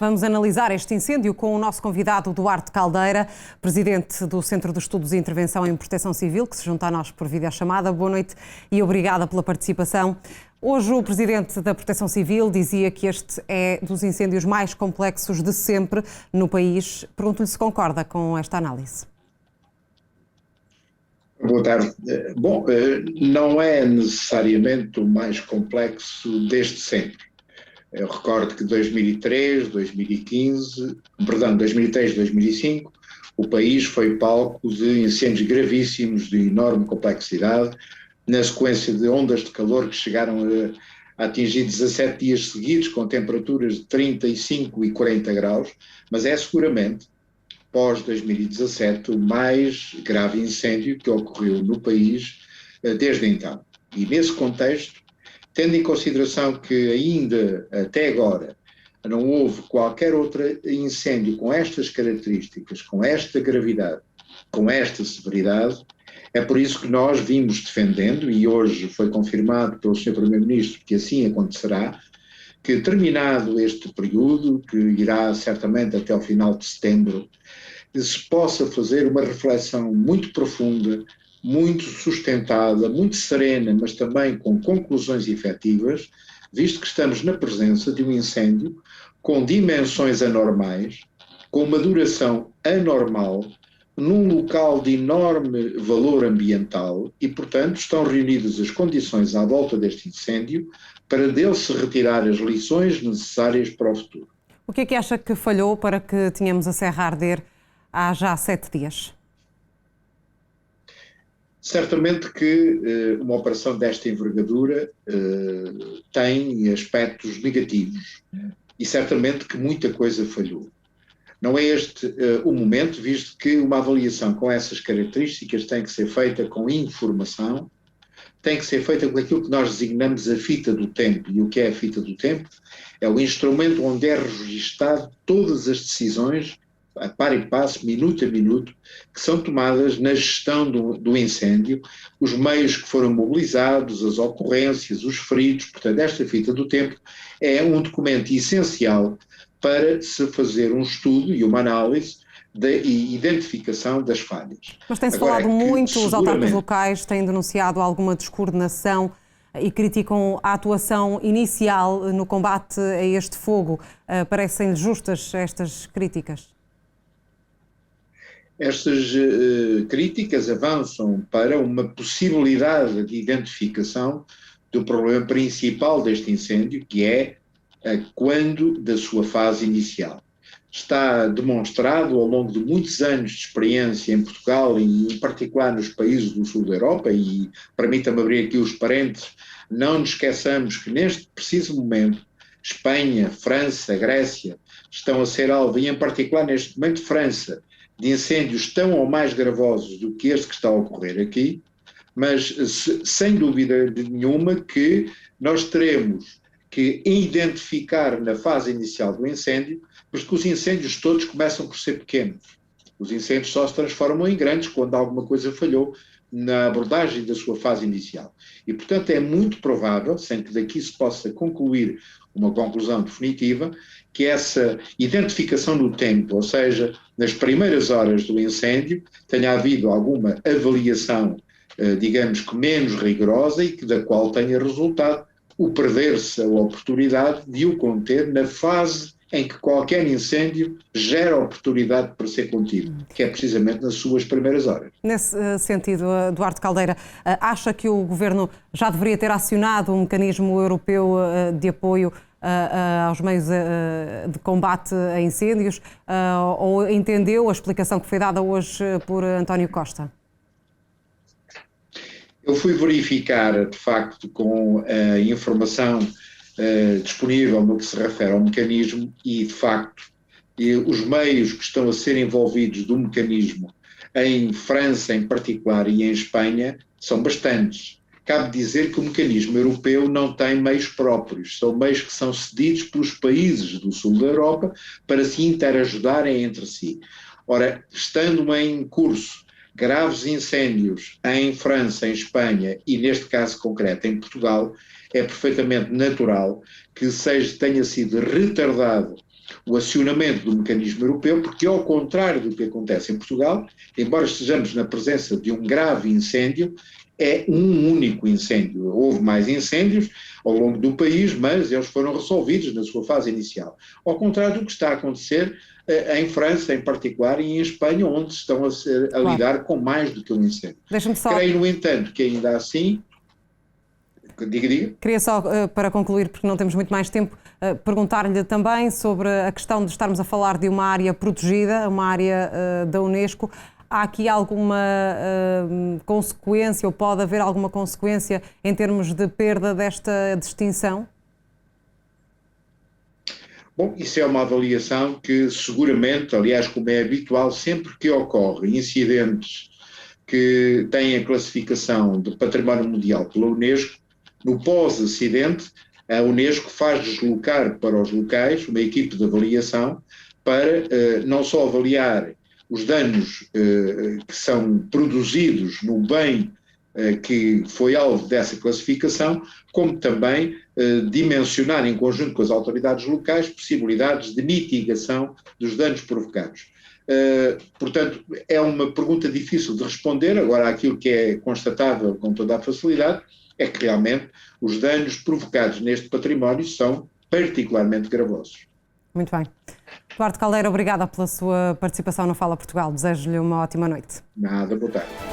Vamos analisar este incêndio com o nosso convidado Duarte Caldeira, presidente do Centro de Estudos e Intervenção em Proteção Civil, que se junta a nós por videochamada. Boa noite e obrigada pela participação. Hoje o presidente da Proteção Civil dizia que este é dos incêndios mais complexos de sempre no país. Pergunto-lhe se concorda com esta análise. Boa tarde. Bom, não é necessariamente o mais complexo desde sempre. Eu recordo que 2003, 2005, o país foi palco de incêndios gravíssimos de enorme complexidade, na sequência de ondas de calor que chegaram a atingir 17 dias seguidos, com temperaturas de 35 e 40 graus, mas é seguramente, pós-2017, o mais grave incêndio que ocorreu no país desde então. E nesse contexto, tendo em consideração que ainda até agora não houve qualquer outro incêndio com estas características, com esta gravidade, com esta severidade, é por isso que nós vimos defendendo, e hoje foi confirmado pelo Sr. Primeiro-Ministro que assim acontecerá, que terminado este período, que irá certamente até ao final de setembro, se possa fazer uma reflexão muito profunda, muito sustentada, muito serena, mas também com conclusões efetivas, visto que estamos na presença de um incêndio com dimensões anormais, com uma duração anormal, num local de enorme valor ambiental e, portanto, estão reunidas as condições à volta deste incêndio para dele se retirar as lições necessárias para o futuro. O que é que acha que falhou para que tenhamos a serra a arder há já 7 dias? Certamente que uma operação desta envergadura tem aspectos negativos e certamente que muita coisa falhou. Não é este o momento, visto que uma avaliação com essas características tem que ser feita com informação, tem que ser feita com aquilo que nós designamos a fita do tempo. E o que é a fita do tempo? É o instrumento onde é registado todas as decisões, a par e passo, minuto a minuto, que são tomadas na gestão do incêndio, os meios que foram mobilizados, as ocorrências, os feridos. Portanto, esta fita do tempo é um documento essencial para se fazer um estudo e uma análise da identificação das falhas. Mas tem-se falado muito, os autarcas locais têm denunciado alguma descoordenação e criticam a atuação inicial no combate a este fogo. Parecem justas estas críticas? Estas críticas avançam para uma possibilidade de identificação do problema principal deste incêndio, que é quando da sua fase inicial. Está demonstrado ao longo de muitos anos de experiência em Portugal e em particular nos países do sul da Europa, e permita-me abrir aqui os parênteses, não nos esqueçamos que neste preciso momento Espanha, França, Grécia estão a ser alvo, e em particular neste momento França, de incêndios tão ou mais gravosos do que este que está a ocorrer aqui, mas sem dúvida nenhuma que nós teremos que identificar na fase inicial do incêndio, porque os incêndios todos começam por ser pequenos. Os incêndios só se transformam em grandes quando alguma coisa falhou na abordagem da sua fase inicial. E, portanto, é muito provável, sem que daqui se possa concluir uma conclusão definitiva, que essa identificação no tempo, ou seja, nas primeiras horas do incêndio, tenha havido alguma avaliação, digamos que menos rigorosa e que da qual tenha resultado o perder-se a oportunidade de o conter na fase em que qualquer incêndio gera oportunidade para ser contido, que é precisamente nas suas primeiras horas. Nesse sentido, Duarte Caldeira, acha que o Governo já deveria ter acionado um mecanismo europeu de apoio aos meios de combate a incêndios, ou entendeu a explicação que foi dada hoje por António Costa? Eu fui verificar, de facto, com a informação disponível no que se refere ao mecanismo e, de facto, os meios que estão a ser envolvidos do mecanismo em França em particular e em Espanha são bastantes. Cabe dizer que o mecanismo europeu não tem meios próprios, são meios que são cedidos pelos países do sul da Europa para se interajudarem entre si. Ora, estando em curso graves incêndios em França, em Espanha e, neste caso concreto, em Portugal, é perfeitamente natural que tenha sido retardado o acionamento do mecanismo europeu, porque ao contrário do que acontece em Portugal, embora estejamos na presença de um grave incêndio, é um único incêndio. Houve mais incêndios ao longo do país, mas eles foram resolvidos na sua fase inicial. Ao contrário do que está a acontecer em França, em particular, e em Espanha, onde estão a lidar com mais do que um incêndio. Creio, no entanto, que ainda assim... Diga. Queria só, para concluir, porque não temos muito mais tempo, perguntar-lhe também sobre a questão de estarmos a falar de uma área protegida, uma área da Unesco. Há aqui alguma consequência, ou pode haver alguma consequência em termos de perda desta distinção? Bom, isso é uma avaliação que seguramente, aliás, como é habitual, sempre que ocorrem incidentes que têm a classificação de Património Mundial pela Unesco, no pós-acidente, a Unesco faz deslocar para os locais uma equipe de avaliação para não só avaliar os danos que são produzidos no bem que foi alvo dessa classificação, como também dimensionar em conjunto com as autoridades locais possibilidades de mitigação dos danos provocados. Portanto, é uma pergunta difícil de responder. Agora, aquilo que é constatável com toda a facilidade é que realmente os danos provocados neste património são particularmente gravosos. Muito bem. Duarte Caldeira, obrigada pela sua participação no Fala Portugal. Desejo-lhe uma ótima noite. Nada, boa tarde.